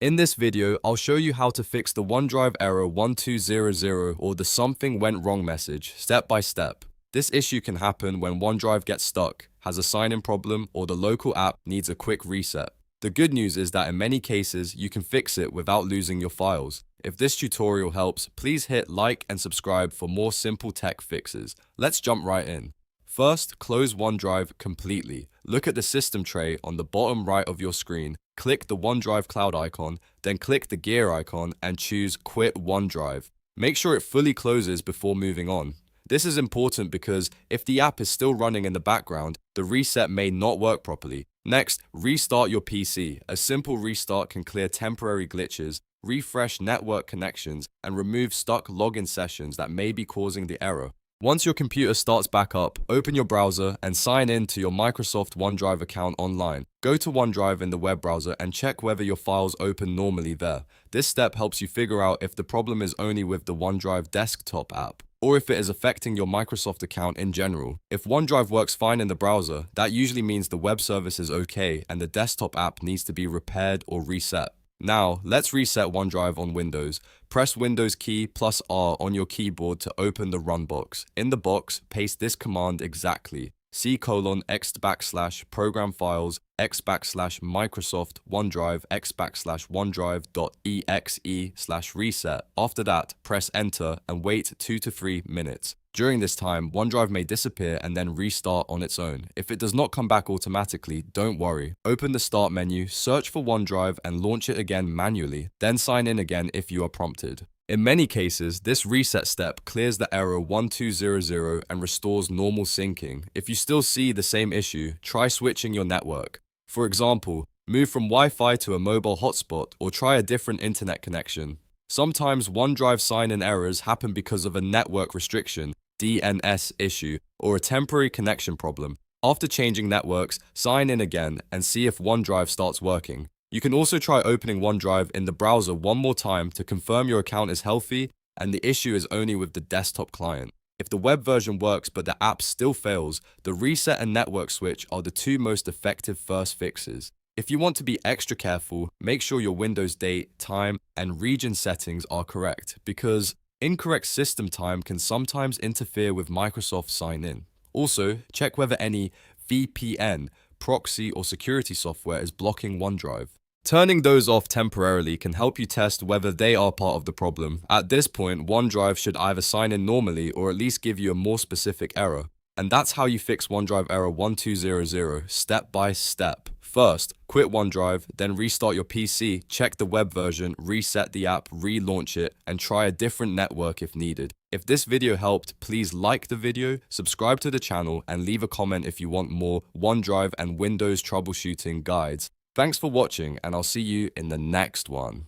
In this video, I'll show you how to fix the OneDrive error 1200 or the something went wrong message, step by step. This issue can happen when OneDrive gets stuck, has a sign-in problem, or the local app needs a quick reset. The good news is that in many cases, you can fix it without losing your files. If this tutorial helps, please hit like and subscribe for more simple tech fixes. Let's jump right in. First, close OneDrive completely. Look at the system tray on the bottom right of your screen. Click the OneDrive cloud icon, then click the gear icon and choose Quit OneDrive. Make sure it fully closes before moving on. This is important because if the app is still running in the background, the reset may not work properly. Next, restart your PC. A simple restart can clear temporary glitches, refresh network connections, and remove stuck login sessions that may be causing the error. Once your computer starts back up, open your browser and sign in to your Microsoft OneDrive account online. Go to OneDrive in the web browser and check whether your files open normally there. This step helps you figure out if the problem is only with the OneDrive desktop app, or if it is affecting your Microsoft account in general. If OneDrive works fine in the browser, that usually means the web service is okay and the desktop app needs to be repaired or reset. Now, let's reset OneDrive on Windows. Press Windows key plus R on your keyboard to open the run box. In the box, paste this command exactly. C:\program files x\Microsoft OneDrive x\OneDrive.exe/reset. After that, press enter and wait 2 to 3 minutes. During this time, OneDrive may disappear and then restart on its own. If it does not come back automatically, don't worry. Open the Start menu, search for OneDrive and launch it again manually. Then sign in again if you are prompted. In many cases, this reset step clears the error 1200 and restores normal syncing. If you still see the same issue, try switching your network. For example, move from Wi-Fi to a mobile hotspot or try a different internet connection. Sometimes OneDrive sign-in errors happen because of a network restriction, DNS issue, or a temporary connection problem. After changing networks, sign in again and see if OneDrive starts working. You can also try opening OneDrive in the browser one more time to confirm your account is healthy and the issue is only with the desktop client. If the web version works but the app still fails, the reset and network switch are the two most effective first fixes. If you want to be extra careful, make sure your Windows date, time, and region settings are correct, because incorrect system time can sometimes interfere with Microsoft sign-in. Also, check whether any VPN, proxy, or security software is blocking OneDrive. Turning those off temporarily can help you test whether they are part of the problem. At this point, OneDrive should either sign in normally or at least give you a more specific error. And that's how you fix OneDrive error 1200, step by step. First, quit OneDrive, then restart your PC, check the web version, reset the app, relaunch it, and try a different network if needed. If this video helped, please like the video, subscribe to the channel, and leave a comment if you want more OneDrive and Windows troubleshooting guides. Thanks for watching, and I'll see you in the next one.